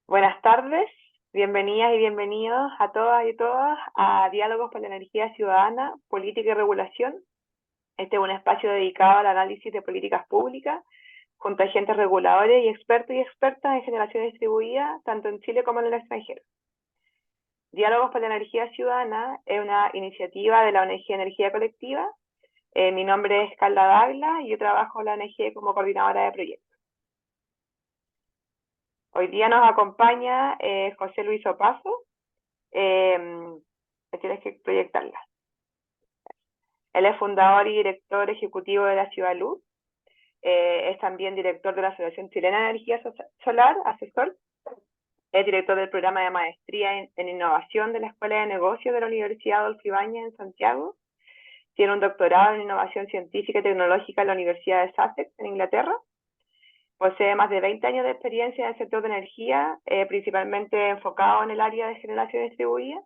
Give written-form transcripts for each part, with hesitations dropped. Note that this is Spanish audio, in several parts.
Buenas tardes, bienvenidas y bienvenidos a todas y todas a Diálogos por la Energía Ciudadana, Política y Regulación. Este es un espacio dedicado al análisis de políticas públicas junto a agentes reguladores y expertas en generación distribuida, tanto en Chile como en el extranjero. Diálogos por la Energía Ciudadana es una iniciativa de la ONG Energía Colectiva. Mi nombre es Carla Dávila y yo trabajo en la ONG como coordinadora de proyectos. Hoy día nos acompaña José Luis Opazo. Tienes que proyectarla. Él es fundador y director ejecutivo de la Ciudad Luz. Es también director de la Asociación Chilena de Energía Solar, asesor. Es director del programa de maestría en innovación de la Escuela de Negocios de la Universidad Adolfo Ibáñez en Santiago. Tiene un doctorado en innovación científica y tecnológica en la Universidad de Sussex, en Inglaterra. Posee más de 20 años de experiencia en el sector de energía, principalmente enfocado en el área de generación distribuida,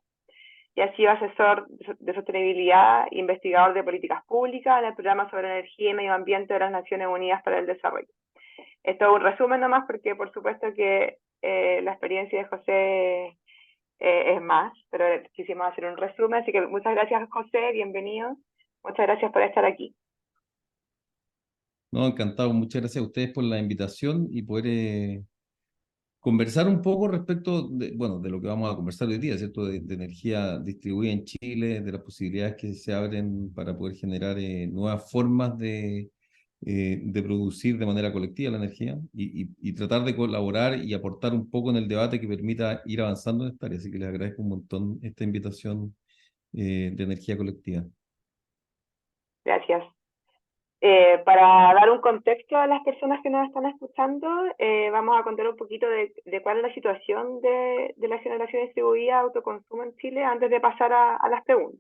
y ha sido asesor de sostenibilidad, investigador de políticas públicas en el programa sobre energía y medio ambiente de las Naciones Unidas para el Desarrollo. Esto es un resumen nomás porque por supuesto que la experiencia de José es más, pero quisimos hacer un resumen, así que muchas gracias José, bienvenido, muchas gracias por estar aquí. No, encantado. Muchas gracias a ustedes por la invitación y poder conversar un poco respecto de lo que vamos a conversar hoy día, ¿cierto? De energía distribuida en Chile, de las posibilidades que se abren para poder generar nuevas formas de producir de manera colectiva la energía y tratar de colaborar y aportar un poco en el debate que permita ir avanzando en esta área. Así que les agradezco un montón esta invitación de energía colectiva. Gracias. Para dar un contexto a las personas que nos están escuchando, vamos a contar un poquito de cuál es la situación de la generación distribuida de autoconsumo en Chile antes de pasar a las preguntas.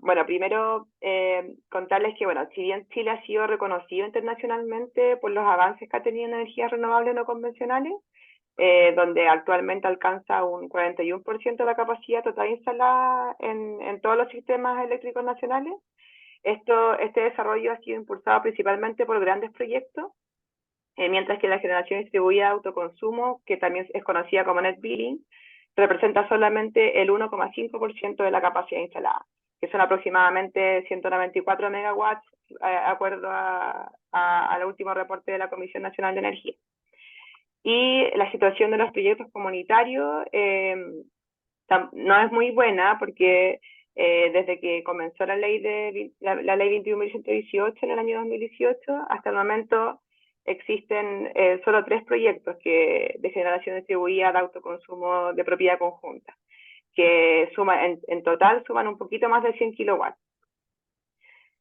Bueno, primero contarles que, bueno, si bien Chile ha sido reconocido internacionalmente por los avances que ha tenido en energías renovables no convencionales, donde actualmente alcanza un 41% de la capacidad total instalada en todos los sistemas eléctricos nacionales, este desarrollo ha sido impulsado principalmente por grandes proyectos, mientras que la generación distribuida de autoconsumo, que también es conocida como net billing, representa solamente el 1,5% de la capacidad instalada, que son aproximadamente 194 megawatts, de acuerdo al último reporte de la Comisión Nacional de Energía. Y la situación de los proyectos comunitarios no es muy buena porque desde que comenzó la ley 21.118 en el año 2018 hasta el momento existen solo 3 proyectos de generación distribuida de autoconsumo de propiedad conjunta, que en total suman un poquito más de 100 kilowatts.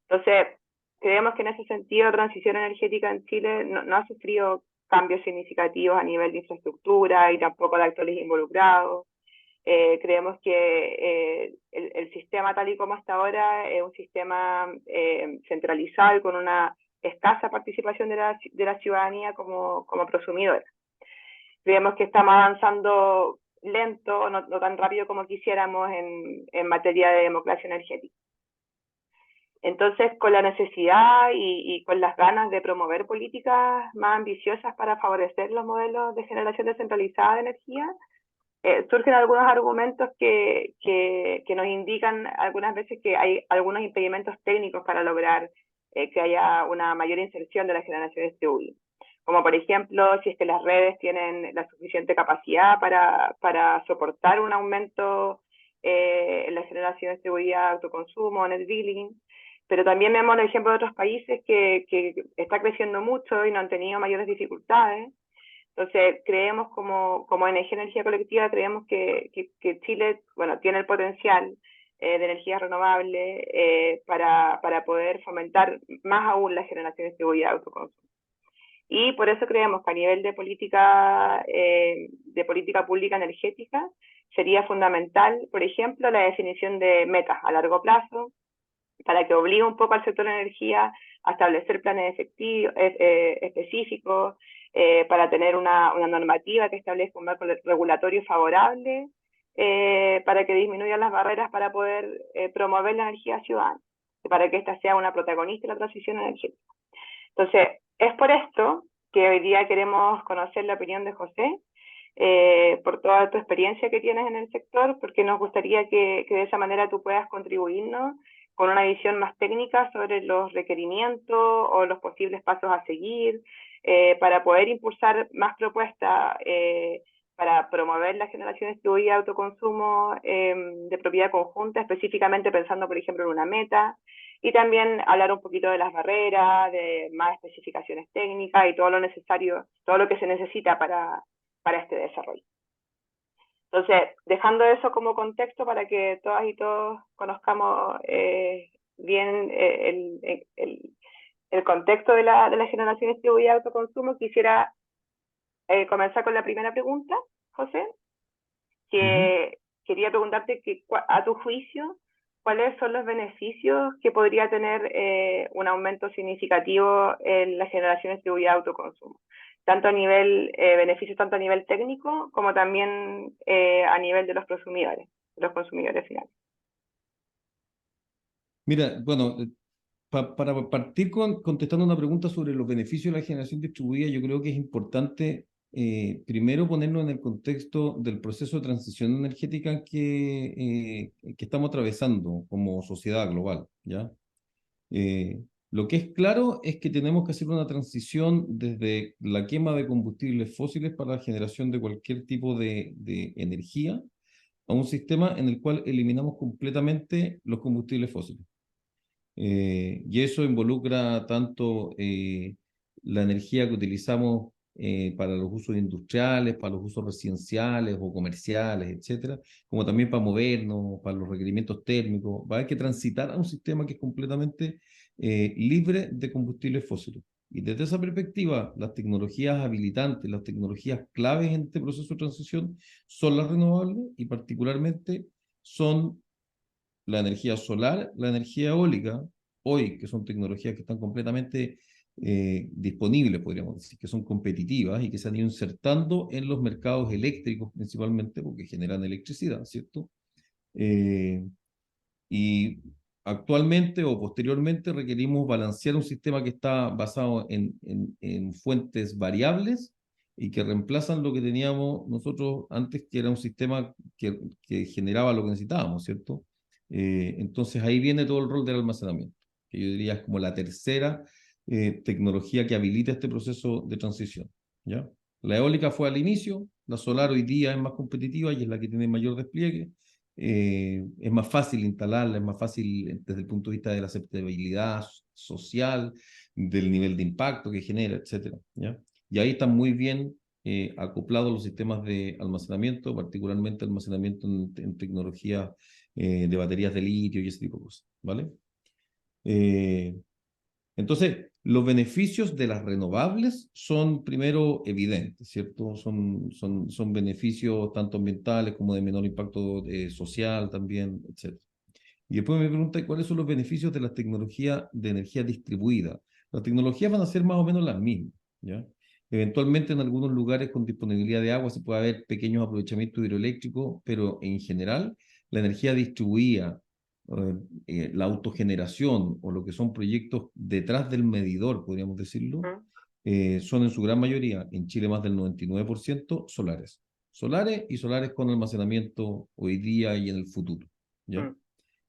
Entonces, creemos que en ese sentido la transición energética en Chile no ha sufrido cambios significativos a nivel de infraestructura y tampoco de actores involucrados. Creemos que el sistema tal y como hasta ahora es un sistema centralizado y con una escasa participación de la ciudadanía como prosumidora. Creemos que estamos avanzando lento, no tan rápido como quisiéramos en materia de democracia energética. Entonces, con la necesidad y con las ganas de promover políticas más ambiciosas para favorecer los modelos de generación descentralizada de energía, surgen algunos argumentos que nos indican algunas veces que hay algunos impedimentos técnicos para lograr que haya una mayor inserción de la generación distribuida. Como por ejemplo, si es que las redes tienen la suficiente capacidad para soportar un aumento en la generación distribuida de autoconsumo, net billing, pero también vemos el ejemplo de otros países que está creciendo mucho y no han tenido mayores dificultades. Entonces, creemos como ONG Energía Colectiva, creemos que Chile, bueno, tiene el potencial de energías renovables para poder fomentar más aún la generación distribuida de autoconsumo. Y por eso creemos que a nivel de política pública energética sería fundamental, por ejemplo, la definición de metas a largo plazo, para que obligue un poco al sector de energía a establecer planes específicos, para tener una normativa que establezca un marco regulatorio favorable, para que disminuyan las barreras para poder promover la energía ciudadana, para que esta sea una protagonista de la transición energética. Entonces, es por esto que hoy día queremos conocer la opinión de José por toda tu experiencia que tienes en el sector, porque nos gustaría que de esa manera tú puedas contribuirnos con una visión más técnica sobre los requerimientos o los posibles pasos a seguir, para poder impulsar más propuestas para promover la generación distribuida de autoconsumo de propiedad conjunta, específicamente pensando, por ejemplo, en una meta, y también hablar un poquito de las barreras, de más especificaciones técnicas y todo lo necesario, todo lo que se necesita para este desarrollo. Entonces, dejando eso como contexto para que todas y todos conozcamos bien el contexto de la generación distribuida de autoconsumo, quisiera comenzar con la primera pregunta, José, que quería preguntarte que, a tu juicio, ¿cuáles son los beneficios que podría tener un aumento significativo en la generación distribuida de autoconsumo? Tanto a nivel, beneficios tanto a nivel técnico como también a nivel de los consumidores finales. Mira, bueno, para partir contestando una pregunta sobre los beneficios de la generación distribuida, yo creo que es importante primero ponerlo en el contexto del proceso de transición energética que estamos atravesando como sociedad global, ¿ya? Lo que es claro es que tenemos que hacer una transición desde la quema de combustibles fósiles para la generación de cualquier tipo de energía a un sistema en el cual eliminamos completamente los combustibles fósiles. Y eso involucra tanto la energía que utilizamos para los usos industriales, para los usos residenciales o comerciales, etcétera, como también para movernos, para los requerimientos térmicos. Va a haber que transitar a un sistema que es completamente libre de combustibles fósiles. Y desde esa perspectiva, las tecnologías habilitantes, las tecnologías claves en este proceso de transición son las renovables y particularmente son la energía solar, la energía eólica, hoy, que son tecnologías que están completamente disponibles, podríamos decir, que son competitivas y que se han ido insertando en los mercados eléctricos principalmente porque generan electricidad, ¿cierto? Y actualmente o posteriormente requerimos balancear un sistema que está basado en fuentes variables y que reemplazan lo que teníamos nosotros antes, que era un sistema que generaba lo que necesitábamos, ¿cierto? Entonces ahí viene todo el rol del almacenamiento, que yo diría es como la tercera tecnología que habilita este proceso de transición, ¿ya? La eólica fue al inicio, la solar hoy día es más competitiva y es la que tiene mayor despliegue. Es más fácil instalarla, es más fácil desde el punto de vista de la aceptabilidad social, del nivel de impacto que genera, etcétera, ¿ya? Y ahí están muy bien acoplados los sistemas de almacenamiento, particularmente almacenamiento en tecnología de baterías de litio y ese tipo de cosas, ¿vale? Entonces, los beneficios de las renovables son primero evidentes, ¿cierto? Son beneficios tanto ambientales como de menor impacto social también, etc. Y después me pregunta cuáles son los beneficios de las tecnologías de energía distribuida. Las tecnologías van a ser más o menos las mismas, ¿ya? Eventualmente en algunos lugares con disponibilidad de agua se puede haber pequeños aprovechamientos hidroeléctricos, pero en general la energía distribuida, la autogeneración o lo que son proyectos detrás del medidor, podríamos decirlo, son en su gran mayoría, en Chile más del 99%, solares. Solares y solares con almacenamiento hoy día y en el futuro, ¿ya?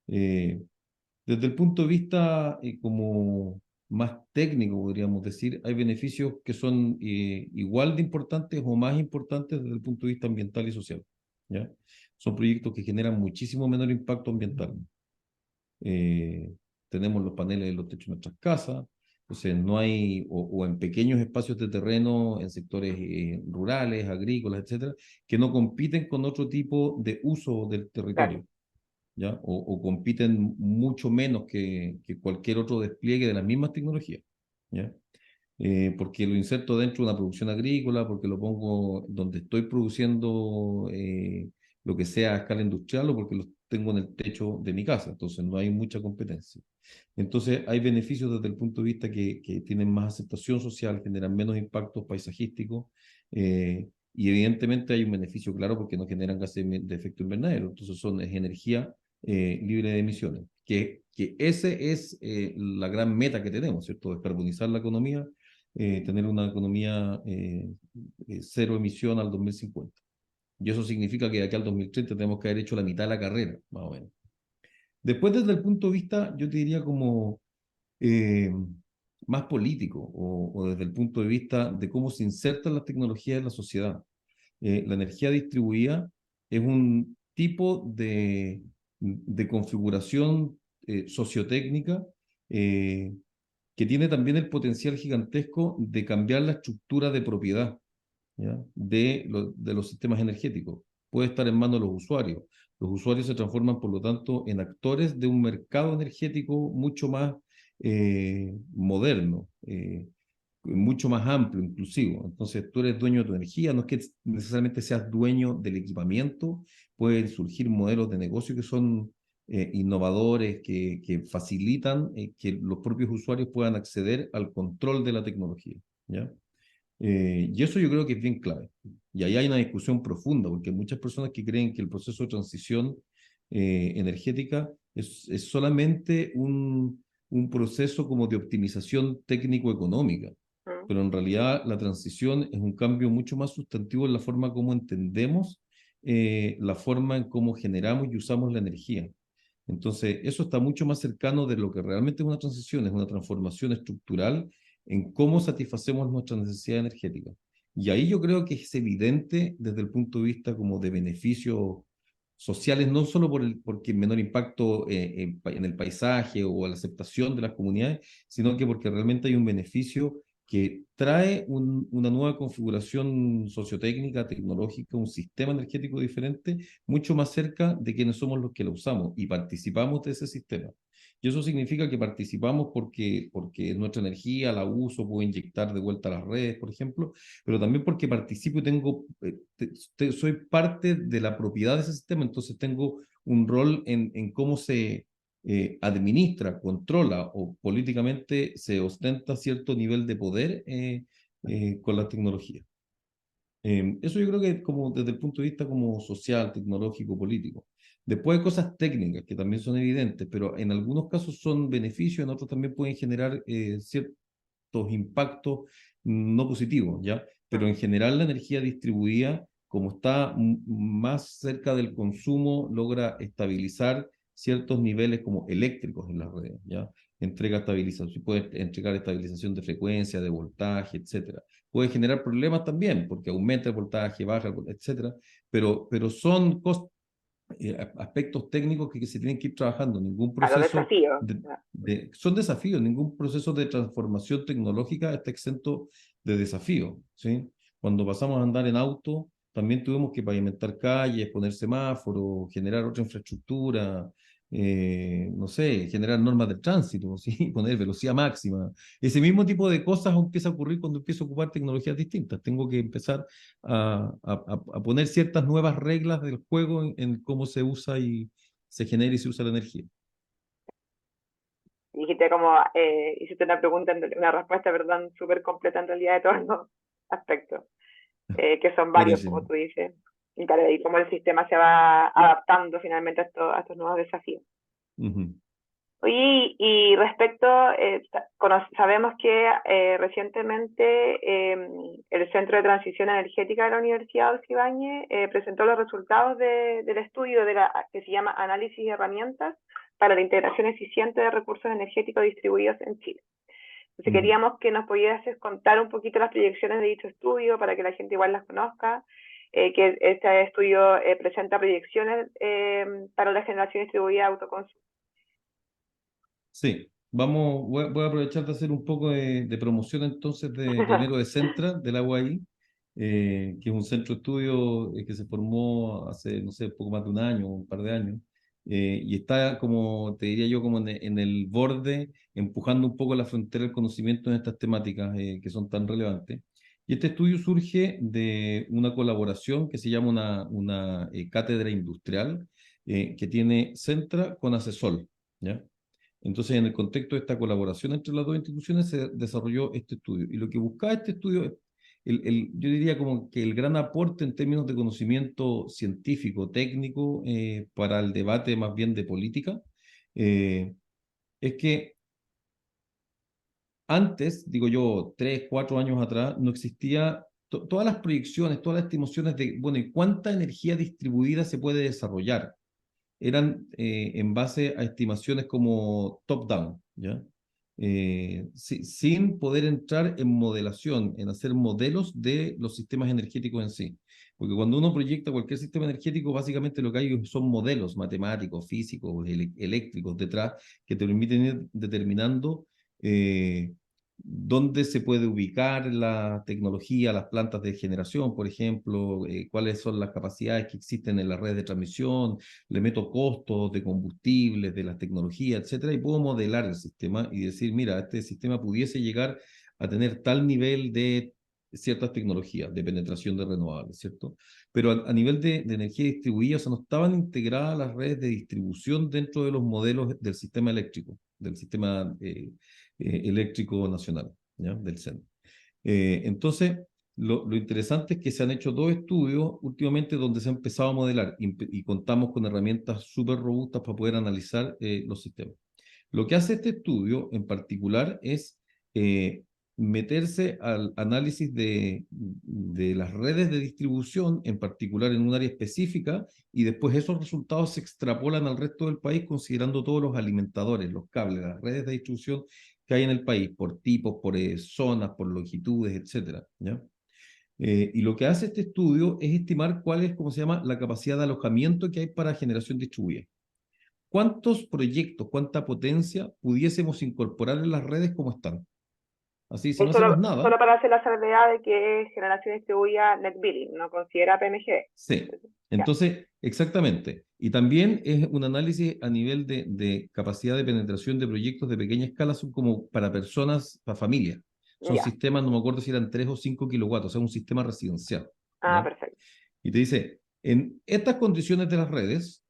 Desde el punto de vista como más técnico, podríamos decir, hay beneficios que son igual de importantes o más importantes desde el punto de vista ambiental y social, ¿ya? Son proyectos que generan muchísimo menor impacto ambiental. Tenemos los paneles en los techos de nuestras casas, entonces no hay, o en pequeños espacios de terreno, en sectores rurales, agrícolas, etcétera, que no compiten con otro tipo de uso del territorio. Claro. ¿Ya? O compiten mucho menos que cualquier otro despliegue de las mismas tecnologías, ¿ya? Porque lo inserto dentro de una producción agrícola, porque lo pongo donde estoy produciendo lo que sea a escala industrial o porque lo tengo en el techo de mi casa, entonces no hay mucha competencia. Entonces hay beneficios desde el punto de vista que tienen más aceptación social, generan menos impactos paisajísticos y evidentemente hay un beneficio claro porque no generan gases de efecto invernadero, entonces es energía libre de emisiones, que ese es la gran meta que tenemos, ¿cierto? Descarbonizar la economía tener una economía cero emisión al 2050. Y eso significa que de aquí al 2030 tenemos que haber hecho la mitad de la carrera, más o menos. Después, desde el punto de vista, yo te diría como eh, más político, o desde el punto de vista de cómo se insertan las tecnologías en la sociedad. La energía distribuida es un tipo de configuración sociotécnica eh, que tiene también el potencial gigantesco de cambiar la estructura de propiedad, ¿ya? De los sistemas energéticos. Puede estar en manos de los usuarios. Los usuarios se transforman, por lo tanto, en actores de un mercado energético mucho más moderno, mucho más amplio, inclusivo. Entonces, tú eres dueño de tu energía, no es que necesariamente seas dueño del equipamiento, pueden surgir modelos de negocio que son innovadores, que facilitan que los propios usuarios puedan acceder al control de la tecnología, ¿ya? Y eso yo creo que es bien clave. Y ahí hay una discusión profunda, porque hay muchas personas que creen que el proceso de transición energética es solamente un proceso como de optimización técnico-económica, Mm. pero en realidad la transición es un cambio mucho más sustantivo en la forma como entendemos, la forma en cómo generamos y usamos la energía. Entonces, eso está mucho más cercano de lo que realmente es una transición, es una transformación estructural en cómo satisfacemos nuestras necesidades energéticas. Y ahí yo creo que es evidente desde el punto de vista como de beneficios sociales, no solo porque menor impacto en el paisaje o la aceptación de las comunidades, sino que porque realmente hay un beneficio que trae una nueva configuración sociotécnica, tecnológica, un sistema energético diferente, mucho más cerca de quienes somos los que lo usamos y participamos de ese sistema. Y eso significa que participamos porque nuestra energía la uso, puedo inyectar de vuelta a las redes, por ejemplo, pero también porque participo y tengo, soy parte de la propiedad de ese sistema, entonces tengo un rol en cómo se administra, controla o políticamente se ostenta cierto nivel de poder con la tecnología. Eso yo creo que como desde el punto de vista como social, tecnológico, político. Después hay cosas técnicas que también son evidentes, pero en algunos casos son beneficios, en otros también pueden generar ciertos impactos no positivos, ¿ya? Pero en general la energía distribuida, como está más cerca del consumo, logra estabilizar ciertos niveles como eléctricos en las redes, ¿ya? Entrega estabilización, puede entregar estabilización de frecuencia, de voltaje, etcétera. Puede generar problemas también, porque aumenta el voltaje, baja el voltaje, etcétera, pero son aspectos técnicos que se tienen que ir trabajando. Ningún Claro, proceso desafío. son desafíos, ningún proceso de transformación tecnológica está exento de desafíos, ¿sí? Cuando pasamos a andar en auto, también tuvimos que pavimentar calles, poner semáforos, generar otra infraestructura, no sé, generar normas de tránsito, ¿sí? Poner velocidad máxima. Ese mismo tipo de cosas empieza a ocurrir cuando empiezo a ocupar tecnologías distintas. Tengo que empezar a poner ciertas nuevas reglas del juego en cómo se usa y se genera y se usa la energía. Dijiste como, hiciste una pregunta, una respuesta, perdón, súper completa en realidad de todos los aspectos, que son varios, Buenísimo. como tú dices, y claro, y cómo el sistema se va adaptando finalmente a estos nuevos desafíos. Ujú. Oye, y respecto, sabemos que recientemente el Centro de Transición Energética de la Universidad de Ibáñez presentó los resultados del estudio que se llama Análisis y Herramientas para la Integración Eficiente de Recursos Energéticos Distribuidos en Chile. Entonces Mm. queríamos que nos pudieras contar un poquito las proyecciones de dicho estudio para que la gente igual las conozca, que este estudio presenta proyecciones para la generación distribuida de autoconsumo. Sí, voy a aprovechar de hacer un poco de promoción entonces primero de Centra, del la UAI, que es un centro de estudio que se formó hace, no sé, poco más de un año, un par de años, y está como, te diría yo, como en el borde, empujando un poco la frontera del conocimiento en estas temáticas que son tan relevantes. Y este estudio surge de una colaboración que se llama una cátedra industrial que tiene Centra con Asesol, ¿ya? Entonces, en el contexto de esta colaboración entre las dos instituciones se desarrolló este estudio. Y lo que buscaba este estudio, yo diría como que el gran aporte en términos de conocimiento científico, técnico, para el debate más bien de política, es que antes, digo yo, 3, 4 años atrás, no existía todas las proyecciones, todas las estimaciones de, bueno, ¿y cuánta energía distribuida se puede desarrollar? Eran en base a estimaciones como top-down, ¿ya? Sin poder entrar en modelación, en hacer modelos de los sistemas energéticos en sí. Porque cuando uno proyecta cualquier sistema energético, básicamente lo que hay son modelos matemáticos, físicos, eléctricos detrás, que te permiten ir determinando dónde se puede ubicar la tecnología, las plantas de generación, por ejemplo, cuáles son las capacidades que existen en la red de transmisión, le meto costos de combustibles, de las tecnologías, etcétera, y puedo modelar el sistema y decir, mira, este sistema pudiese llegar a tener tal nivel de ciertas tecnologías de penetración de renovables, ¿cierto? Pero a nivel de energía distribuida, o sea, no estaban integradas las redes de distribución dentro de los modelos del sistema eléctrico, del sistema eléctrico nacional, ¿ya? Del CEN. Entonces, lo interesante es que se han hecho dos estudios últimamente donde se ha empezado a modelar y contamos con herramientas súper robustas para poder analizar los sistemas. Lo que hace este estudio en particular es eh, meterse al análisis de las redes de distribución, en particular en un área específica, y después esos resultados se extrapolan al resto del país considerando todos los alimentadores, los cables, las redes de distribución que hay en el país, por tipos, por zonas, por longitudes, etcétera, ¿ya? Y lo que hace este estudio es estimar cuál es, ¿cómo se llama?, la capacidad de alojamiento que hay para generación distribuida. ¿Cuántos proyectos, cuánta potencia pudiésemos incorporar en las redes como están? Así, si no hacemos nada, Solo para hacer la salvedad de que es generación distribuida net billing, no considera PMG. sí. Ya, Entonces, exactamente. Y también es un análisis a nivel de capacidad de penetración de proyectos de pequeña escala, son como para personas, para familias. Son ya. sistemas, no me acuerdo si eran 3 o 5 kilowatts, o sea, un sistema residencial, Ah, ¿ya? perfecto. Y te dice, en estas condiciones de las redes,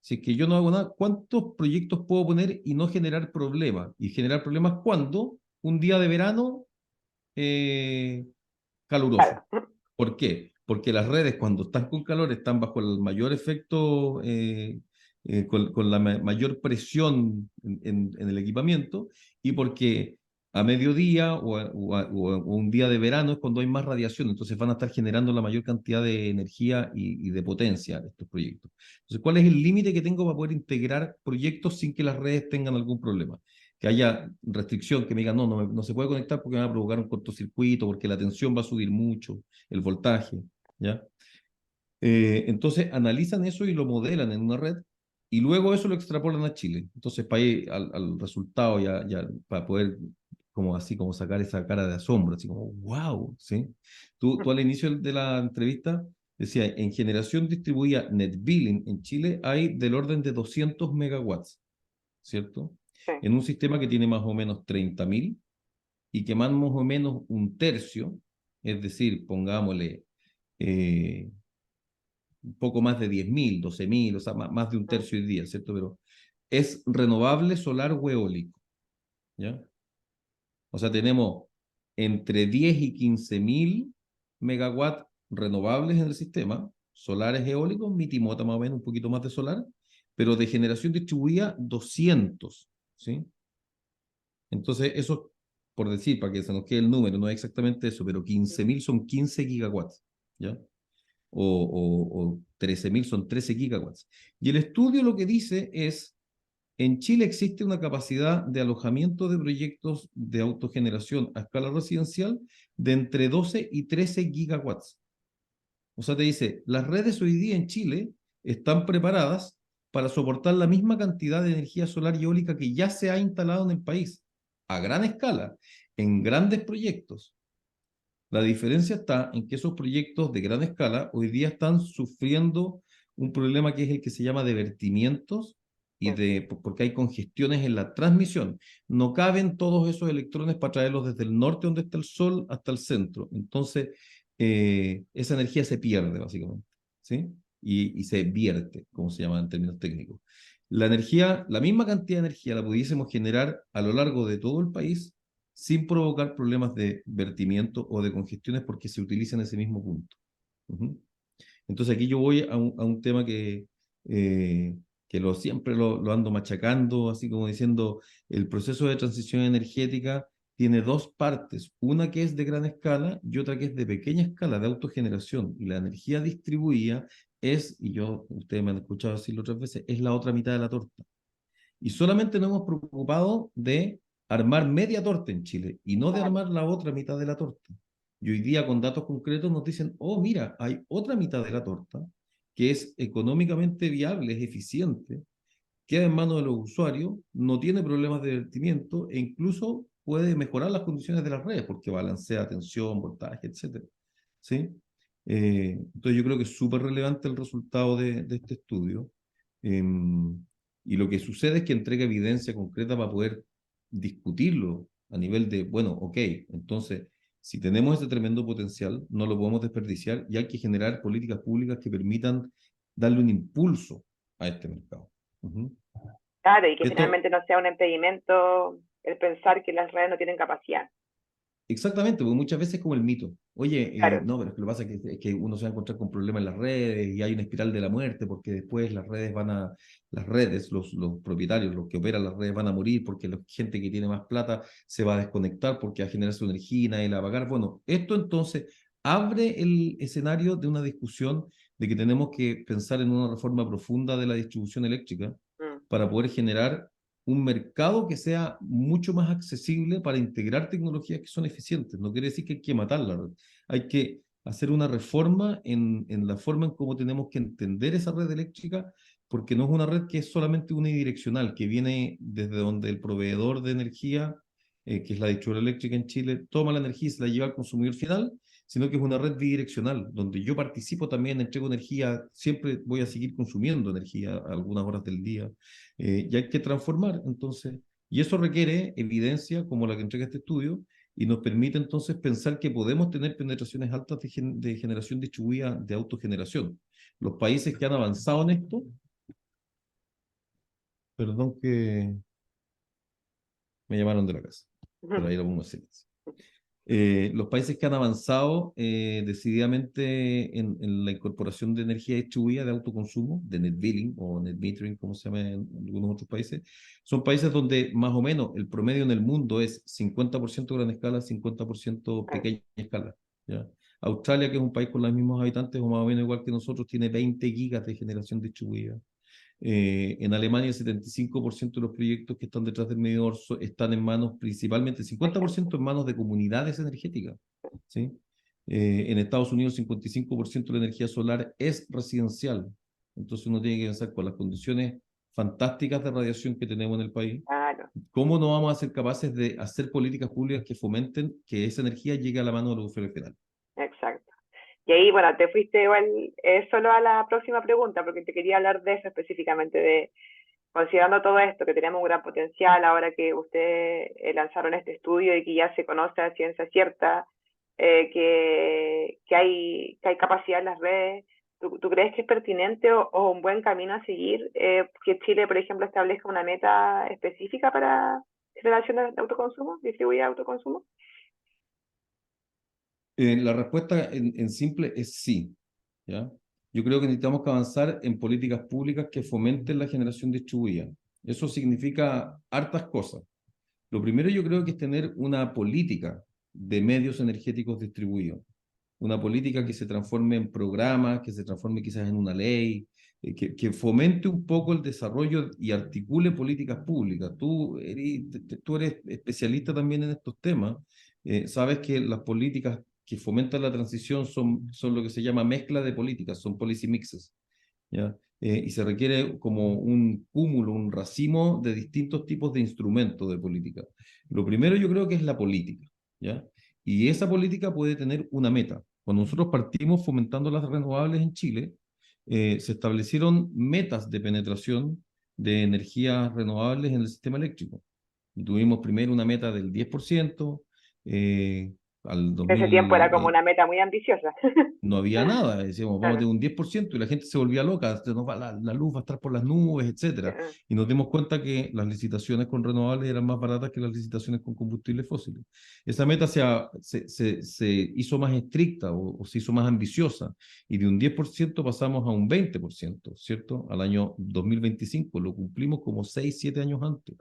si es que yo no hago nada, ¿cuántos proyectos puedo poner y no generar problemas? Y generar problemas cuando un día de verano caluroso. Claro. ¿Por qué? Porque las redes cuando están con calor están bajo el mayor efecto, con la mayor presión en el equipamiento, y porque a mediodía o un día de verano es cuando hay más radiación, entonces van a estar generando la mayor cantidad de energía y de potencia estos proyectos. Entonces, ¿cuál es el límite que tengo para poder integrar proyectos sin que las redes tengan algún problema? Que haya restricción, que me digan, no, no se puede conectar porque me va a provocar un cortocircuito, porque la tensión va a subir mucho, el voltaje, ¿ya? Entonces analizan eso y lo modelan en una red y luego eso lo extrapolan a Chile. Entonces para ir al resultado ya para poder como así como sacar esa cara de asombro, así como wow, ¿sí? Tú al inicio de la entrevista decía, en generación distribuida net billing en Chile hay del orden de 200 megawatts, ¿cierto? Sí. En un sistema que tiene más o menos 30.000 y que más o menos un tercio, es decir, pongámosle eh, un poco más de 10.000, 12.000, o sea, más de un tercio hoy día, ¿cierto? Pero es renovable solar o eólico, ¿ya? O sea, tenemos entre 10 y 15.000 megawatts renovables en el sistema, solares eólicos, mitimota más o menos, un poquito más de solar, pero de generación distribuida 200, ¿sí? Entonces, eso, por decir, para que se nos quede el número, no es exactamente eso, pero 15.000 son 15 gigawatts, ¿ya? O 13.000 son 13 gigawatts. Y el estudio lo que dice es, en Chile existe una capacidad de alojamiento de proyectos de autogeneración a escala residencial de entre 12 y 13 gigawatts. O sea, te dice, las redes hoy día en Chile están preparadas para soportar la misma cantidad de energía solar y eólica que ya se ha instalado en el país, a gran escala, en grandes proyectos. La diferencia está en que esos proyectos de gran escala hoy día están sufriendo un problema que es el que se llama de vertimientos porque hay congestiones en la transmisión. No caben todos esos electrones para traerlos desde el norte donde está el sol hasta el centro. Entonces, esa energía se pierde básicamente, ¿sí? Y se vierte, como se llama en términos técnicos. La energía, la misma cantidad de energía la pudiésemos generar a lo largo de todo el país sin provocar problemas de vertimiento o de congestiones porque se utiliza en ese mismo punto. Uh-huh. Entonces aquí yo voy a un tema que siempre lo ando machacando, así como diciendo, el proceso de transición energética tiene dos partes, una que es de gran escala y otra que es de pequeña escala, de autogeneración. Y la energía distribuida es, y ustedes me han escuchado decirlo otras veces, es la otra mitad de la torta. Y solamente nos hemos preocupado de armar media torta en Chile y no de armar la otra mitad de la torta. Y hoy día con datos concretos nos dicen, oh, mira, hay otra mitad de la torta que es económicamente viable, es eficiente, queda en manos de los usuarios, no tiene problemas de vertimiento e incluso puede mejorar las condiciones de las redes porque balancea tensión, voltaje, etcétera. ¿Sí? Entonces yo creo que es súper relevante el resultado de este estudio. Y lo que sucede es que entrega evidencia concreta para poder discutirlo a nivel de, bueno, ok, entonces, si tenemos ese tremendo potencial, no lo podemos desperdiciar y hay que generar políticas públicas que permitan darle un impulso a este mercado. Uh-huh. Claro, y que Esto, finalmente no sea un impedimento el pensar que las redes no tienen capacidad. exactamente, porque muchas veces es como el mito. Oye, Claro. no, pero es que lo que pasa es que uno se va a encontrar con problemas en las redes y hay una espiral de la muerte porque después las redes, los propietarios, los que operan las redes van a morir porque la gente que tiene más plata se va a desconectar porque va a generar su energía y nadie la va a pagar. Bueno, esto entonces abre el escenario de una discusión de que tenemos que pensar en una reforma profunda de la distribución eléctrica Mm. para poder generar un mercado que sea mucho más accesible para integrar tecnologías que son eficientes. No quiere decir que hay que matar la red. Hay que hacer una reforma en la forma en cómo tenemos que entender esa red eléctrica, porque no es una red que es solamente unidireccional, que viene desde donde el proveedor de energía, que es la distribuidora eléctrica en Chile, toma la energía y se la lleva al consumidor final, sino que es una red bidireccional, donde yo participo también, entrego energía, siempre voy a seguir consumiendo energía a algunas horas del día, y hay que transformar, entonces, y eso requiere evidencia como la que entrega este estudio, y nos permite entonces pensar que podemos tener penetraciones altas de generación distribuida de autogeneración. Los países que han avanzado en esto, perdón que me llamaron de la casa, pero ahí lo pongo en silencio. Los países que han avanzado decididamente en la incorporación de energía distribuida de autoconsumo, de net billing o net metering, como se llama en algunos otros países, son países donde más o menos el promedio en el mundo es 50% gran escala, 50% pequeña escala. ¿Ya? Australia, que es un país con los mismos habitantes o más o menos igual que nosotros, tiene 20 gigas de generación distribuida. En Alemania, el 75% de los proyectos que están detrás del medidor están en manos, principalmente, 50% en manos de comunidades energéticas. ¿Sí? En Estados Unidos, 55% de la energía solar es residencial. Entonces uno tiene que pensar con las condiciones fantásticas de radiación que tenemos en el país, Claro. ¿cómo no vamos a ser capaces de hacer políticas públicas que fomenten que esa energía llegue a la mano de los usuarios finales? Exacto. Y ahí, bueno, te fuiste igual solo a la próxima pregunta, porque te quería hablar de eso específicamente, de considerando todo esto, que tenemos un gran potencial ahora que ustedes lanzaron este estudio y que ya se conoce a ciencia cierta, que hay capacidad en las redes. ¿Tú crees que es pertinente o un buen camino a seguir que Chile, por ejemplo, establezca una meta específica para generación de autoconsumo, distribuida de autoconsumo? La respuesta en simple es sí. ¿Ya? Yo creo que necesitamos que avanzar en políticas públicas que fomenten la generación distribuida. Eso significa hartas cosas. Lo primero yo creo que es tener una política de medios energéticos distribuidos, una política que se transforme en programas, que se transforme quizás en una ley, que fomente un poco el desarrollo y articule políticas públicas. Tú eres especialista también en estos temas. Sabes que las políticas que fomentan la transición son lo que se llama mezcla de políticas, son policy mixes. ¿Ya? Y se requiere como un cúmulo, un racimo de distintos tipos de instrumentos de política. Lo primero yo creo que es la política, ¿ya? Y esa política puede tener una meta. Cuando nosotros partimos fomentando las renovables en Chile, se establecieron metas de penetración de energías renovables en el sistema eléctrico. Y tuvimos primero una meta del 10%, al En ese tiempo era 2000, como una meta muy ambiciosa. no había nada, decíamos, vamos a Claro. tener un 10% y la gente se volvía loca, la luz va a estar por las nubes, etcétera. Y nos dimos cuenta que las licitaciones con renovables eran más baratas que las licitaciones con combustibles fósiles. Esa meta se hizo más estricta o se hizo más ambiciosa y de un 10% pasamos a un 20%, ¿cierto? Al año 2025, lo cumplimos como 6, 7 años antes.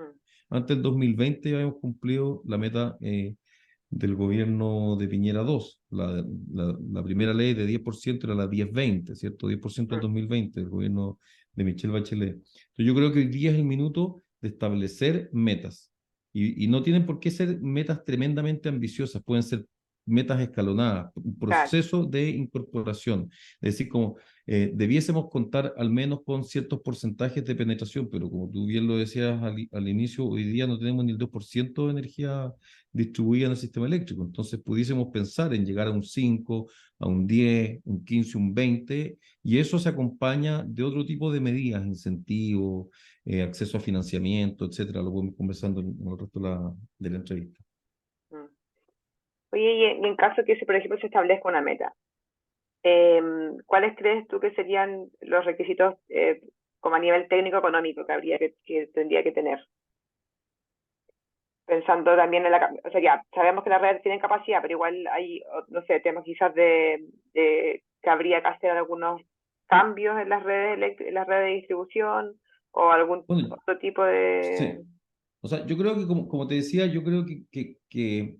antes del 2020 ya habíamos cumplido la meta del gobierno de Piñera 2. La primera ley de 10% era la 10-20, ¿cierto? 10% del 2020, el gobierno de Michelle Bachelet. Entonces yo creo que hoy día es el minuto de establecer metas. Y no tienen por qué ser metas tremendamente ambiciosas, pueden ser metas escalonadas, un Claro, proceso de incorporación. Es decir, como debiésemos contar al menos con ciertos porcentajes de penetración, pero como tú bien lo decías al inicio, hoy día no tenemos ni el 2% de energía distribuida en el sistema eléctrico. Entonces pudiésemos pensar en llegar a un 5, a un 10, un 15, un 20, y eso se acompaña de otro tipo de medidas, incentivos, acceso a financiamiento, etcétera. Lo podemos ir conversando en el resto de la entrevista. mm. Oye, y en caso que, por ejemplo, se establezca una meta, ¿cuáles crees tú que serían los requisitos como a nivel técnico-económico que que tendría que tener? Pensando también en o sea, ya, sabemos que las redes tienen capacidad, pero igual hay, no sé, temas quizás que habría que hacer algunos cambios en las en las redes de distribución o algún Bueno, otro tipo de... sí. O sea, yo creo que, como te decía, yo creo que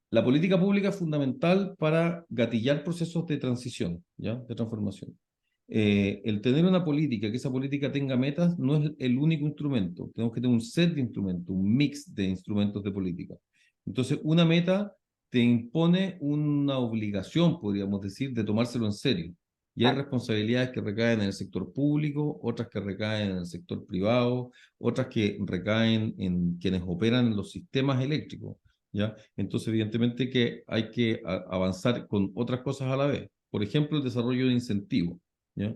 la política pública es fundamental para gatillar procesos de transición, ¿ya? De transformación. El tener una política, que esa política tenga metas, no es el único instrumento. Tenemos que tener un set de instrumentos, un mix de instrumentos de política. Entonces, una meta te impone una obligación, podríamos decir, de tomárselo en serio. Y hay Claro. responsabilidades que recaen en el sector público, otras que recaen en el sector privado, otras que recaen en quienes operan en los sistemas eléctricos, ¿ya? Entonces, evidentemente que hay que avanzar con otras cosas a la vez. Por ejemplo, el desarrollo de incentivos, ¿ya?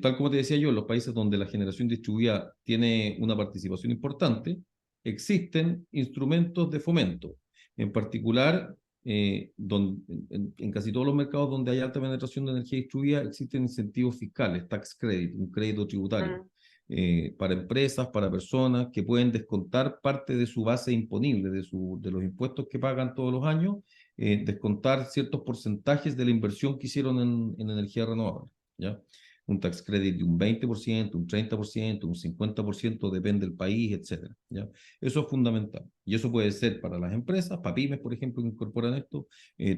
Tal como te decía yo, en los países donde la generación distribuida tiene una participación importante, existen instrumentos de fomento. En particular, en casi todos los mercados donde hay alta penetración de energía distribuida, existen incentivos fiscales, tax credit, un crédito tributario, Mm, para empresas, para personas que pueden descontar parte de su base imponible, de los impuestos que pagan todos los años, descontar ciertos porcentajes de la inversión que hicieron en energía renovable, ¿ya? Un tax credit de un 20%, un 30%, un 50%, depende del país, etcétera, ¿ya? Eso es fundamental. Y eso puede ser para las empresas, para pymes, por ejemplo, que incorporan esto,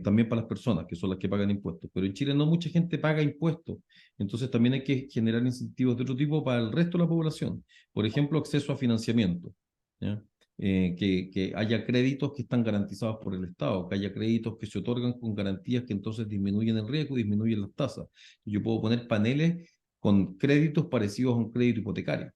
también para las personas, que son las que pagan impuestos. Pero en Chile no mucha gente paga impuestos. Entonces también hay que generar incentivos de otro tipo para el resto de la población. Por ejemplo, acceso a financiamiento, ¿ya? Que haya créditos que están garantizados por el Estado, que haya créditos que se otorgan con garantías que entonces disminuyen el riesgo, disminuyen las tasas. Yo puedo poner paneles con créditos parecidos a un crédito hipotecario,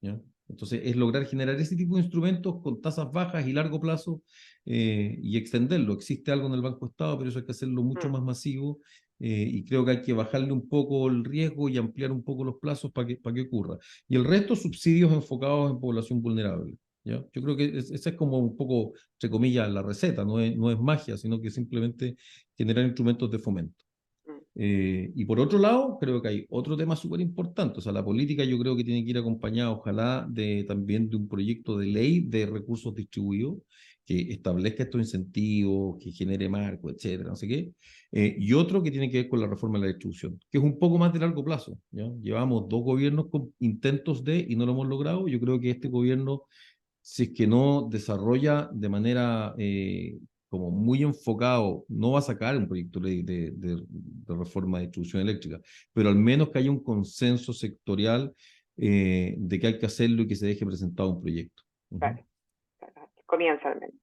¿ya? Entonces, es lograr generar ese tipo de instrumentos con tasas bajas y largo plazo, y extenderlo. Existe algo en el Banco Estado, pero eso hay que hacerlo mucho mm, más masivo, y creo que hay que bajarle un poco el riesgo y ampliar un poco los plazos para que ocurra. Y el resto, subsidios enfocados en población vulnerable, ¿ya? Yo creo que esa es como un poco, entre comillas, la receta, no es magia, sino que simplemente generar instrumentos de fomento. mm, Y por otro lado, creo que hay otro tema súper importante. O sea, la política yo creo que tiene que ir acompañada, ojalá, también de un proyecto de ley de recursos distribuidos que establezca estos incentivos, que genere marco, etcétera, no sé qué. Y otro que tiene que ver con la reforma de la distribución, que es un poco más de largo plazo, ¿ya? Llevamos 2 gobiernos con intentos y no lo hemos logrado. Yo creo que este gobierno, si es que no desarrolla de manera como muy enfocado, no va a sacar un proyecto de ley de reforma de distribución eléctrica, pero al menos que haya un consenso sectorial, de que hay que hacerlo y que se deje presentado un proyecto. Ujú. claro, claro. Comienza al menos.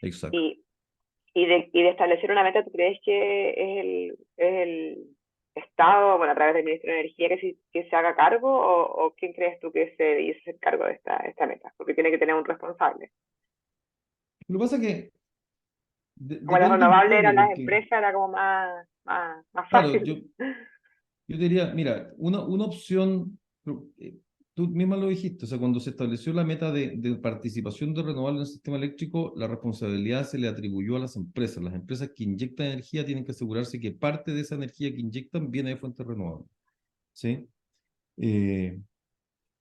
Exacto. Y, y de establecer una meta, ¿tú crees que es el Estado, bueno, a través del Ministro de Energía, que se haga cargo o quién crees tú que se debiese hacer cargo de esta meta? Porque tiene que tener un responsable. Lo que pasa es que Como las depende un renovables eran poco, las porque, empresas, era como más claro, fácil. yo diría, mira, una opción, tú misma lo dijiste, o sea, cuando se estableció la meta de participación de renovables en el sistema eléctrico, la responsabilidad se le atribuyó a las empresas. Las empresas que inyectan energía tienen que asegurarse que parte de esa energía que inyectan viene de fuentes renovables, ¿sí? Eh,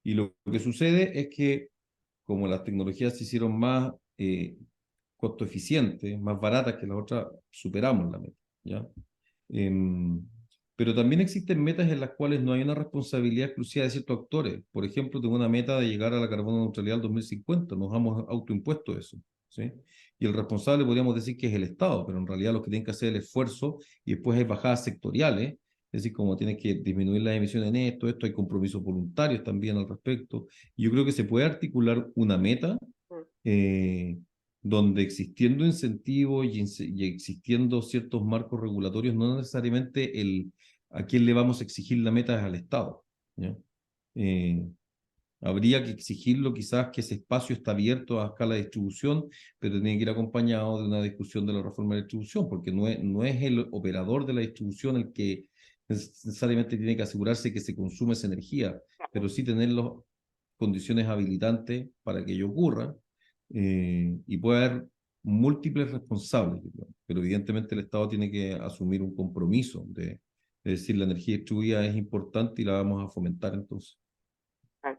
y lo que sucede es que como las tecnologías se hicieron más costo eficientes, más baratas que las otras, superamos la meta, ¿ya? Em, Pero también existen metas en las cuales no hay una responsabilidad exclusiva de ciertos actores. Por ejemplo, tengo una meta de llegar a la carbono neutralidad al 2050. Nos hemos autoimpuesto eso, ¿sí? Y el responsable podríamos decir que es el Estado, pero en realidad los que tienen que hacer el esfuerzo y después hay bajadas sectoriales, es decir, como tienes que disminuir las emisiones en esto, hay compromisos voluntarios también al respecto. Y yo creo que se puede articular una meta Mm. eh, donde existiendo incentivos y existiendo ciertos marcos regulatorios, no necesariamente a quién le vamos a exigir la meta es al Estado, ¿ya? Eh, Habría que exigirlo quizás que ese espacio está abierto a escala de distribución, pero tiene que ir acompañado de una discusión de la reforma de la distribución, porque no es el operador de la distribución el que necesariamente tiene que asegurarse que se consume esa energía, pero sí tener las condiciones habilitantes para que ello ocurra, y puede haber múltiples responsables, yo creo. Pero evidentemente el Estado tiene que asumir un compromiso de decir la energía distribuida es importante y la vamos a fomentar entonces. Claro.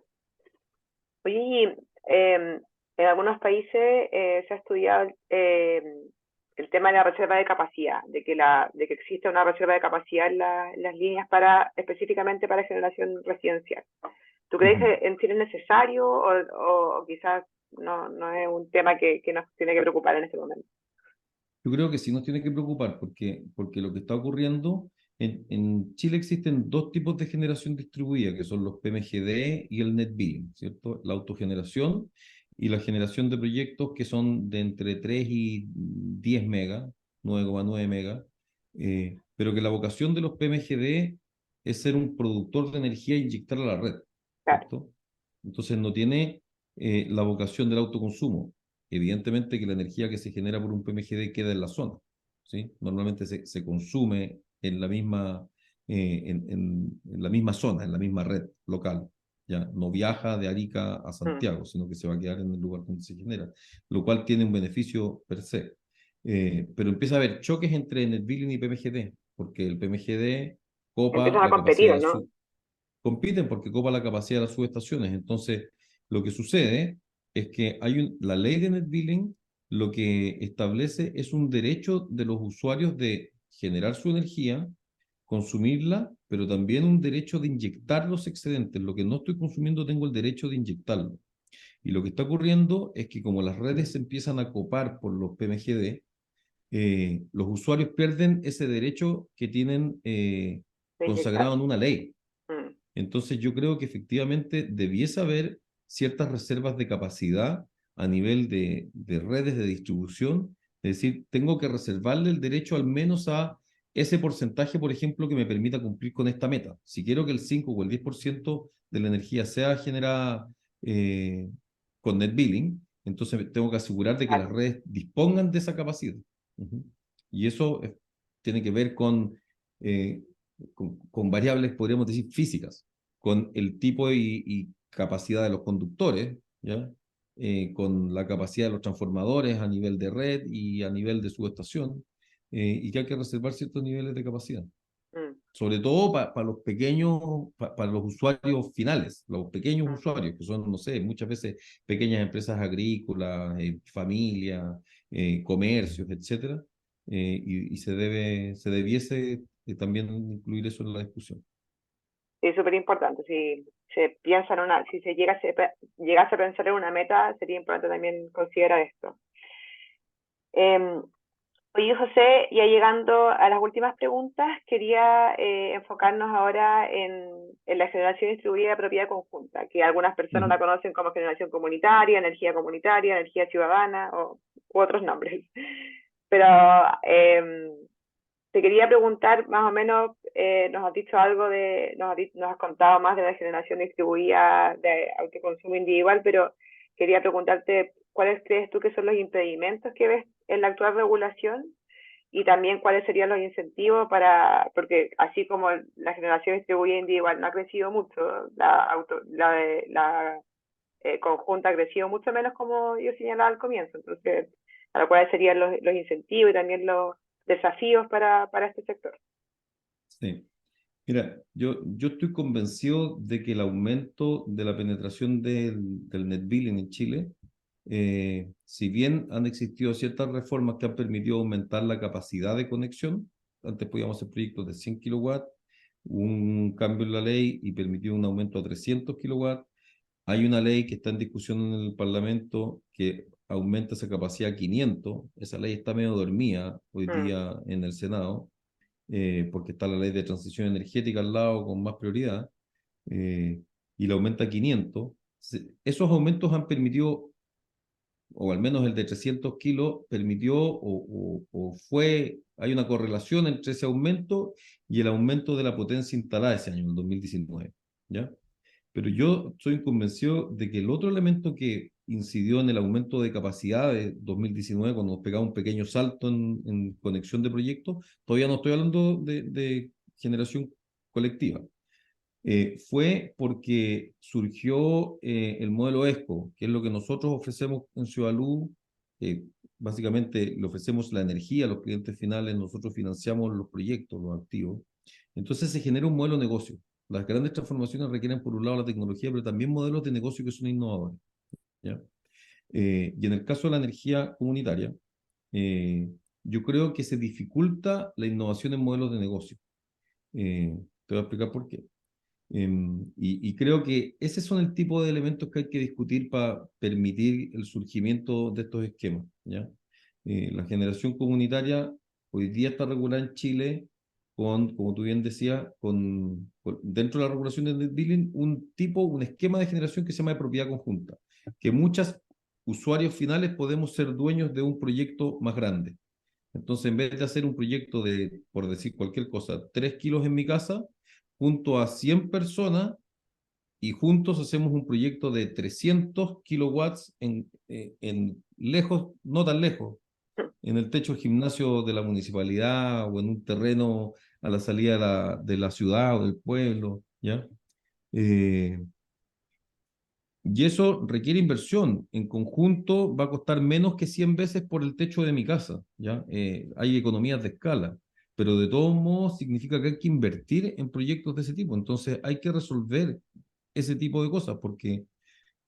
Oye, y, en algunos países se ha estudiado el tema de la reserva de capacidad, de que existe una reserva de capacidad en las líneas específicamente para generación residencial. ¿Tú crees Ujú. que en Chile es necesario o quizás no es un tema que nos tiene que preocupar en este momento? Yo creo que sí nos tiene que preocupar porque lo que está ocurriendo, en Chile existen dos tipos de generación distribuida, que son los PMGD y el net billing, ¿cierto? La autogeneración y la generación de proyectos que son de entre 3 y 10 megas, 9,9 megas, pero que la vocación de los PMGD es ser un productor de energía e inyectarla a la red, Claro. ¿cierto? Entonces no tiene la vocación del autoconsumo. Evidentemente que la energía que se genera por un PMGD queda en la zona, ¿sí? Normalmente se consume en la misma, en la misma zona, en la misma red local. Ya no viaja de Arica a Mm. Santiago, sino que se va a quedar en el lugar donde se genera, lo cual tiene un beneficio per se. Pero empieza a haber choques entre NetBilling y PMGD, porque el PMGD copa Empiezan a la competir, capacidad ¿o de no? su, compiten porque copa la capacidad de las subestaciones. Entonces, lo que sucede es que la ley de net billing lo que establece es un derecho de los usuarios de generar su energía, consumirla, pero también un derecho de inyectar los excedentes. Lo que no estoy consumiendo tengo el derecho de inyectarlo. Y lo que está ocurriendo es que como las redes se empiezan a copar por los PMGD, los usuarios pierden ese derecho que tienen De inyectar. consagrado en una ley. Mm. Entonces yo creo que efectivamente debiese haber ciertas reservas de capacidad a nivel de redes de distribución. Es decir, tengo que reservarle el derecho al menos a ese porcentaje, por ejemplo, que me permita cumplir con esta meta. Si quiero que el 5 o el 10% de la energía sea generada eh, con net billing, entonces tengo que asegurar de que las Claro. redes dispongan de esa capacidad. Ujú. Y eso tiene que ver eh, con variables, podríamos decir, físicas, con el tipo y capacidad de los conductores, ¿ya? Con la capacidad de los transformadores a nivel de red y a nivel de subestación, y que hay que reservar ciertos niveles de capacidad. Mm. Sobre todo para los pequeños, para los usuarios finales, los pequeños Mm. usuarios, que son, no sé, muchas veces pequeñas empresas agrícolas, familias, comercios, etcétera, y se debiese también incluir eso en la discusión. Sí, es súper importante. Si se piensa en si se llegase a pensar en una meta, sería importante también considerar esto. Eh, Oye, José, ya llegando a las últimas preguntas, quería enfocarnos ahora en la generación distribuida de propiedad conjunta, que algunas personas la Ujú. conocen como generación comunitaria, energía ciudadana u otros nombres. Pero eh, te quería preguntar, más o menos, nos has dicho algo nos has contado más de la generación distribuida de autoconsumo individual, pero quería preguntarte cuáles crees tú que son los impedimentos que ves en la actual regulación y también cuáles serían los incentivos porque así como la generación distribuida individual no ha crecido mucho, la conjunta ha crecido mucho menos como yo señalaba al comienzo. Entonces, para cuáles serían los incentivos y también los desafíos para este sector. Sí. Mira, yo estoy convencido de que el aumento de la penetración del net billing en Chile, si bien han existido ciertas reformas que han permitido aumentar la capacidad de conexión, antes podíamos hacer proyectos de 100 kilowatts, un cambio en la ley y permitió un aumento a 300 kilowatts. Hay una ley que está en discusión en el Parlamento que aumenta esa capacidad a 500. Esa ley está medio dormida hoy Mm, día en el Senado, porque está la ley de transición energética al lado con más prioridad, y la aumenta a 500. Esos aumentos han permitido, o al menos el de 300 kilos, permitió hay una correlación entre ese aumento y el aumento de la potencia instalada ese año, en el 2019, ¿ya? Pero yo soy convencido de que el otro elemento que incidió en el aumento de capacidad de 2019, cuando nos pegaba un pequeño salto en conexión de proyectos, todavía no estoy hablando de generación colectiva, fue porque surgió el modelo ESCO, que es lo que nosotros ofrecemos en Ciudad Luz. Básicamente le ofrecemos la energía a los clientes finales, nosotros financiamos los proyectos, los activos. Entonces se genera un modelo de negocio. Las grandes transformaciones requieren, por un lado, la tecnología, pero también modelos de negocio que son innovadores, ¿ya? Y en el caso de la energía comunitaria, eh, yo creo que se dificulta la innovación en modelos de negocio. Te voy a explicar por qué. Y creo que ese son el tipo de elementos que hay que discutir para permitir el surgimiento de estos esquemas, ¿ya? La generación comunitaria hoy día está regulada en Chile con, como tú bien decías, dentro de la regulación de net billing, un esquema de generación que se llama de propiedad conjunta, que muchos usuarios finales podemos ser dueños de un proyecto más grande. Entonces, en vez de hacer un proyecto de, por decir cualquier cosa, 3 kilos en mi casa, junto a 100 personas y juntos hacemos un proyecto de 300 kilowatts en lejos, no tan lejos, en el techo del gimnasio de la municipalidad o en un terreno a la salida de la ciudad o del pueblo, ¿ya? Eh, y eso requiere inversión. En conjunto va a costar menos que 100 veces por el techo de mi casa, ¿ya? Hay economías de escala, pero de todos modos significa que hay que invertir en proyectos de ese tipo. Entonces hay que resolver ese tipo de cosas, porque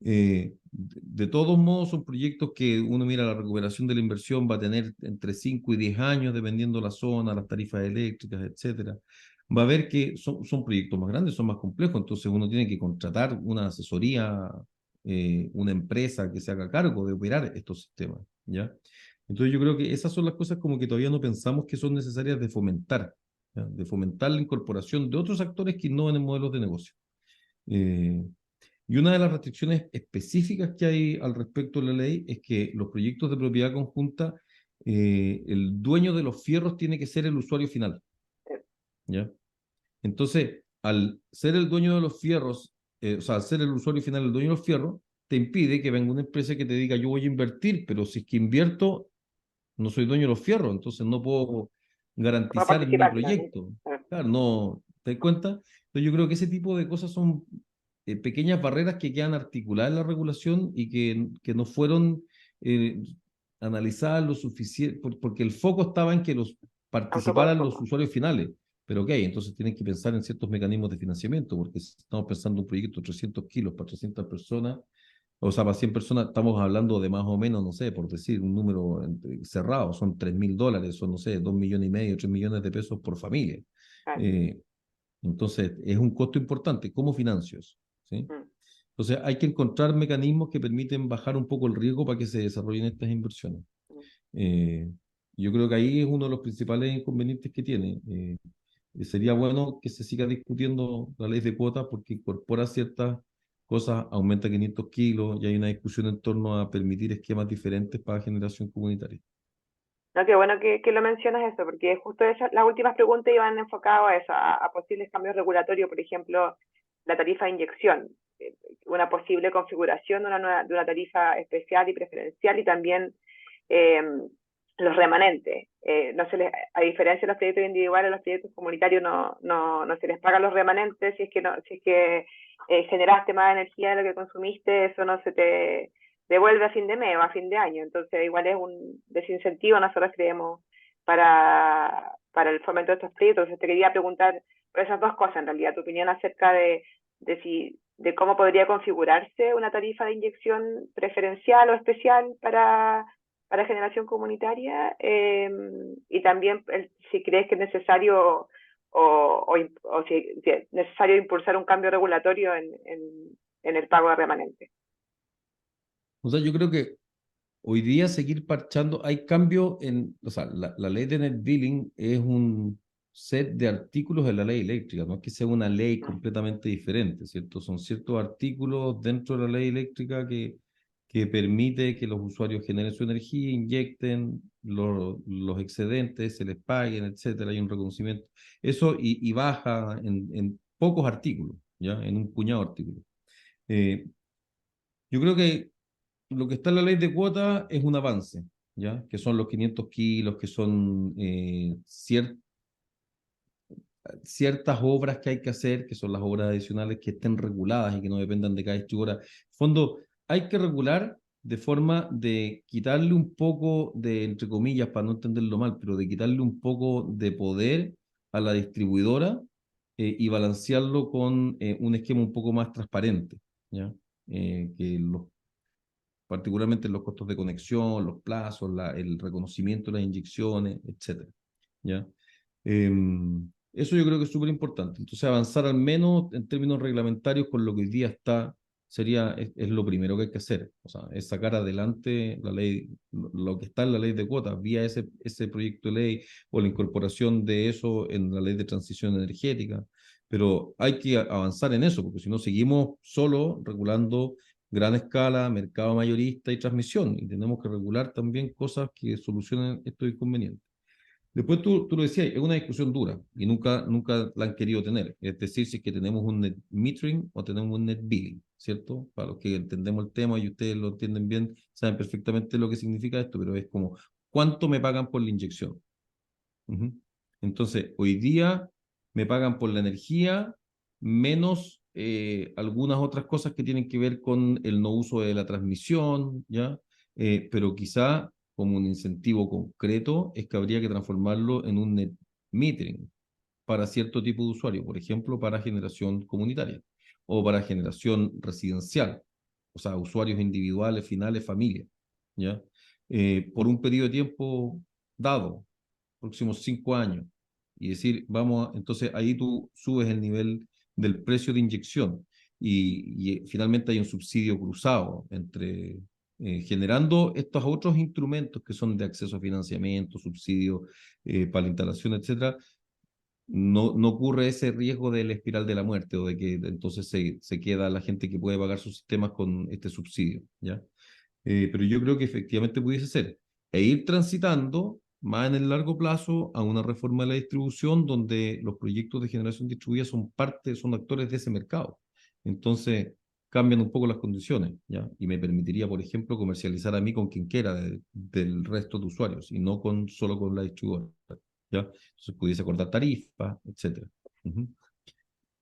de todos modos son proyectos que uno mira la recuperación de la inversión va a tener entre 5 y 10 años, dependiendo la zona, las tarifas eléctricas, etcétera. Va a ver que son proyectos más grandes, son más complejos, entonces uno tiene que contratar una asesoría, una empresa que se haga cargo de operar estos sistemas, ¿ya? Entonces yo creo que esas son las cosas como que todavía no pensamos que son necesarias de fomentar, ¿ya? De fomentar la incorporación de otros actores que innoven en modelos de negocio. Eh, y una de las restricciones específicas que hay al respecto de la ley es que los proyectos de propiedad conjunta, el dueño de los fierros tiene que ser el usuario final, ¿ya? Entonces, al ser el dueño de los fierros, o sea, al ser el usuario final el dueño de los fierros, te impide que venga una empresa que te diga, yo voy a invertir, pero si es que invierto, no soy dueño de los fierros, entonces no puedo ¿Cómo garantizar mi participar finalmente? proyecto. Claro, no, ¿te das cuenta? Entonces yo creo que ese tipo de cosas son pequeñas barreras que quedan articuladas en la regulación y que no fueron eh, analizadas lo suficiente, porque el foco estaba en que los participaran los Autoconsumo. usuarios finales. Pero ok, entonces tienen que pensar en ciertos mecanismos de financiamiento, porque si estamos pensando en un proyecto de 300 kilos para 300 personas, o sea, para 100 personas estamos hablando de más o menos, no sé, por decir un número cerrado, son $3.000, son, no sé, 2,5 millones, 3 millones de pesos por familia. Claro. Eh, entonces, es un costo importante. ¿Cómo financio eso? ¿Sí? Mm. Entonces, hay que encontrar mecanismos que permiten bajar un poco el riesgo para que se desarrollen estas inversiones. Mm. Eh, yo creo que ahí es uno de los principales inconvenientes que tiene. Sería bueno que se siga discutiendo la ley de cuotas porque incorpora ciertas cosas, aumenta 500 kilos y hay una discusión en torno a permitir esquemas diferentes para generación comunitaria. No, qué bueno que lo mencionas eso, porque justo las últimas preguntas iban enfocadas a eso, a posibles cambios regulatorios, por ejemplo, la tarifa de inyección, una posible configuración de una tarifa especial y preferencial y también eh, los remanentes. No se les, a diferencia de los proyectos individuales, los proyectos comunitarios no se les pagan los remanentes si es que generaste más energía de lo que consumiste, eso no se te devuelve a fin de mes o a fin de año. Entonces, igual es un desincentivo, nosotros creemos, para el fomento de estos proyectos. Entonces, te quería preguntar por esas dos cosas, en realidad, tu opinión acerca de cómo podría configurarse una tarifa de inyección preferencial o especial para generación comunitaria, y también si crees que es necesario o si es necesario impulsar un cambio regulatorio en el pago de remanente. O sea, yo creo que hoy día seguir parchando, hay cambio en, o sea, la ley de net billing es un set de artículos de la ley eléctrica, no es que sea una ley completamente diferente, ¿cierto? Son ciertos artículos dentro de la ley eléctrica que permite que los usuarios generen su energía, inyecten los excedentes, se les paguen, etcétera, hay un reconocimiento. Eso y baja en pocos artículos, ¿ya? En un puñado de artículos. Eh, yo creo que lo que está en la ley de cuota es un avance, ¿ya? Que son los 500 kilos, que son ciertas obras que hay que hacer, que son las obras adicionales que estén reguladas y que no dependan de cada distribuidora. En fondo, hay que regular de forma de quitarle un poco de, entre comillas, para no entenderlo mal, pero de quitarle un poco de poder a la distribuidora y balancearlo con un esquema un poco más transparente, ¿ya? Que particularmente los costos de conexión, los plazos, el reconocimiento de las inyecciones, etcétera, ¿ya? Eso yo creo que es súper importante. Entonces, avanzar al menos en términos reglamentarios con lo que hoy día está, es lo primero que hay que hacer. O sea, es sacar adelante la ley, lo que está en la ley de cuotas, vía ese proyecto de ley o la incorporación de eso en la ley de transición energética. Pero hay que avanzar en eso, porque si no seguimos solo regulando gran escala, mercado mayorista y transmisión, y tenemos que regular también cosas que solucionen estos inconvenientes. Después tú lo decías, es una discusión dura y nunca la han querido tener. Es decir, si es que tenemos un net metering o tenemos un net billing, ¿cierto? Para los que entendemos el tema y ustedes lo entienden bien, saben perfectamente lo que significa esto, pero es como, ¿cuánto me pagan por la inyección? Ujú. Entonces, hoy día me pagan por la energía menos algunas otras cosas que tienen que ver con el no uso de la transmisión, ¿ya? Pero quizá como un incentivo concreto es que habría que transformarlo en un net metering para cierto tipo de usuario, por ejemplo, para generación comunitaria o para generación residencial, o sea, usuarios individuales, finales, familia, ¿ya? Por un periodo de tiempo dado, próximos 5 años, y decir, entonces ahí tú subes el nivel del precio de inyección y finalmente hay un subsidio cruzado entre generando estos otros instrumentos que son de acceso a financiamiento, subsidio para la instalación, etcétera. No ocurre ese riesgo de la espiral de la muerte o de que entonces se queda la gente que puede pagar sus sistemas con este subsidio, ¿ya? Pero yo creo que efectivamente pudiese ser. E ir transitando más en el largo plazo a una reforma de la distribución donde los proyectos de generación distribuida son actores de ese mercado. Entonces cambian un poco las condiciones, ¿ya? Y me permitiría, por ejemplo, comercializar a mí con quien quiera del resto de usuarios y no solo con la distribuidora, ¿ya? Entonces pudiese acordar tarifas, etcétera. Ujú.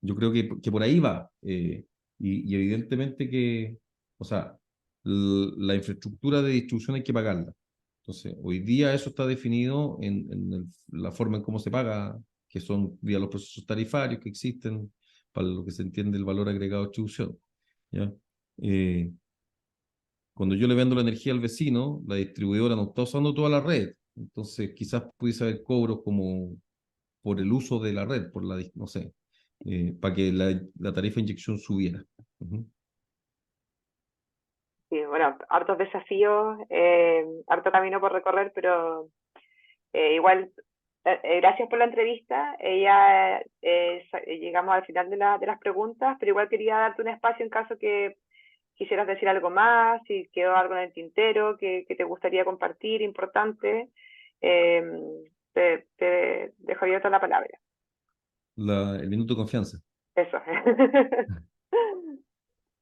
Yo creo que por ahí va. Y evidentemente que, o sea, la infraestructura de distribución hay que pagarla. Entonces, hoy día eso está definido la forma en cómo se paga, que son vía los procesos tarifarios que existen para lo que se entiende el valor agregado de distribución, ¿ya? Eh, Cuando yo le vendo la energía al vecino, la distribuidora no está usando toda la red. Entonces, quizás pudiese haber cobros como por el uso de la red, no sé, para que la tarifa de inyección subiera. Ujú. Sí, bueno, hartos desafíos, harto camino por recorrer, pero igual, gracias por la entrevista. Llegamos al final de las preguntas, pero igual quería darte un espacio en caso que quisieras decir algo más, si quedó algo en el tintero que te gustaría compartir, importante. Eh, te dejo abierta la palabra. El minuto de confianza. Eso.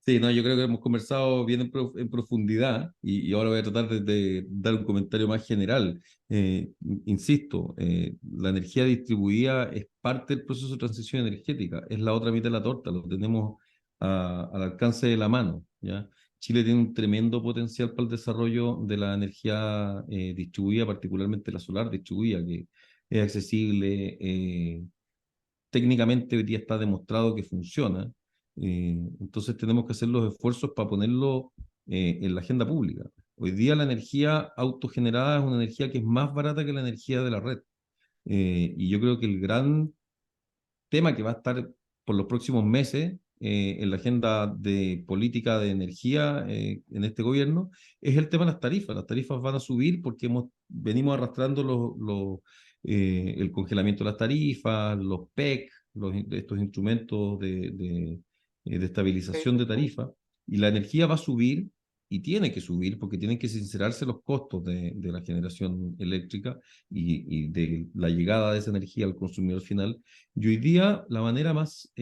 Sí, no, yo creo que hemos conversado bien en profundidad y ahora voy a tratar de dar un comentario más general. Insisto, la energía distribuida es parte del proceso de transición energética, es la otra mitad de la torta, lo tenemos al alcance de la mano, ¿ya? Chile tiene un tremendo potencial para el desarrollo de la energía distribuida, particularmente la solar distribuida, que es accesible, técnicamente hoy día está demostrado que funciona. Entonces tenemos que hacer los esfuerzos para ponerlo en la agenda pública. Hoy día la energía autogenerada es una energía que es más barata que la energía de la red. Y yo creo que el gran tema que va a estar por los próximos meses en la agenda de política de energía en este gobierno, es el tema de las tarifas. Las tarifas van a subir porque venimos arrastrando el congelamiento de las tarifas, los PEC, estos instrumentos de estabilización de tarifas, y la energía va a subir y tiene que subir porque tienen que sincerarse los costos de la generación eléctrica y de la llegada de esa energía al consumidor final. Y hoy día la manera más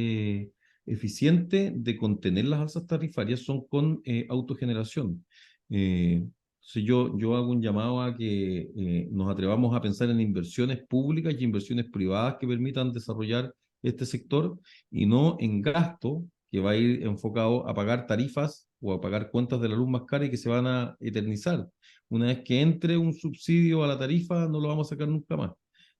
eficiente de contener las alzas tarifarias son con autogeneración. Entonces yo hago un llamado a que nos atrevamos a pensar en inversiones públicas y inversiones privadas que permitan desarrollar este sector y no en gasto que va a ir enfocado a pagar tarifas o a pagar cuentas de la luz más cara y que se van a eternizar. Una vez que entre un subsidio a la tarifa, no lo vamos a sacar nunca más.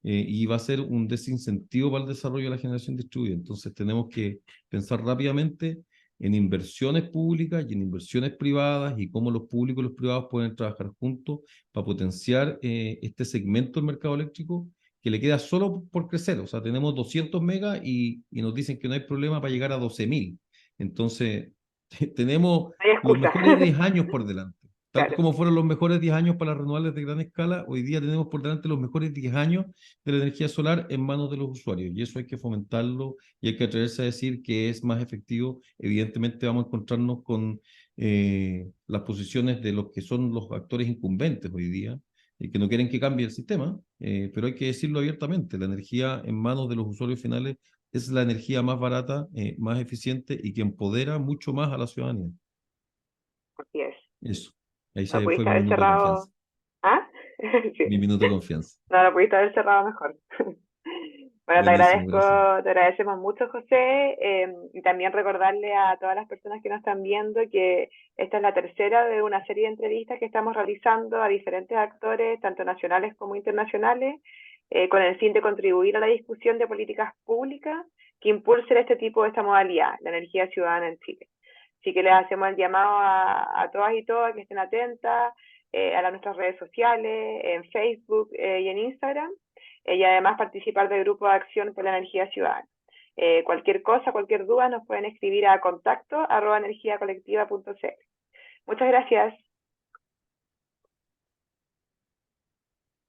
Y va a ser un desincentivo para el desarrollo de la generación distribuida. Entonces tenemos que pensar rápidamente en inversiones públicas y en inversiones privadas y cómo los públicos y los privados pueden trabajar juntos para potenciar este segmento del mercado eléctrico que le queda solo por crecer. O sea, tenemos 200 megas y nos dicen que no hay problema para llegar a 12.000. Entonces, tenemos No hay los excusa. mejores 10 años por delante. Tal Claro, como fueron los mejores 10 años para las renovables de gran escala, hoy día tenemos por delante los mejores 10 años de la energía solar en manos de los usuarios. Y eso hay que fomentarlo y hay que atreverse a decir que es más efectivo. Evidentemente vamos a encontrarnos con las posiciones de los que son los actores incumbentes hoy día y que no quieren que cambie el sistema, pero hay que decirlo abiertamente. La energía en manos de los usuarios finales es la energía más barata, más eficiente y que empodera mucho más a la ciudadanía. así es. Eso. Ahí No se fue pudiste mi haber minuto de confianza. cerrado. ¿Ah? Sí. Mi minuto de confianza. No, lo pudiste haber cerrado mejor. Bueno, Buenísimo, gracias. te agradecemos mucho, José, y también recordarle a todas las personas que nos están viendo que esta es la tercera de una serie de entrevistas que estamos realizando a diferentes actores, tanto nacionales como internacionales, con el fin de contribuir a la discusión de políticas públicas que impulsen este tipo de esta modalidad, la energía ciudadana en Chile. Así que les hacemos el llamado a todas y todas que estén atentas a nuestras redes sociales, en Facebook y en Instagram, y además participar del grupo de acción por la energía ciudadana. Cualquier cosa, cualquier duda, nos pueden escribir a contacto@energiacolectiva.cl. Muchas gracias.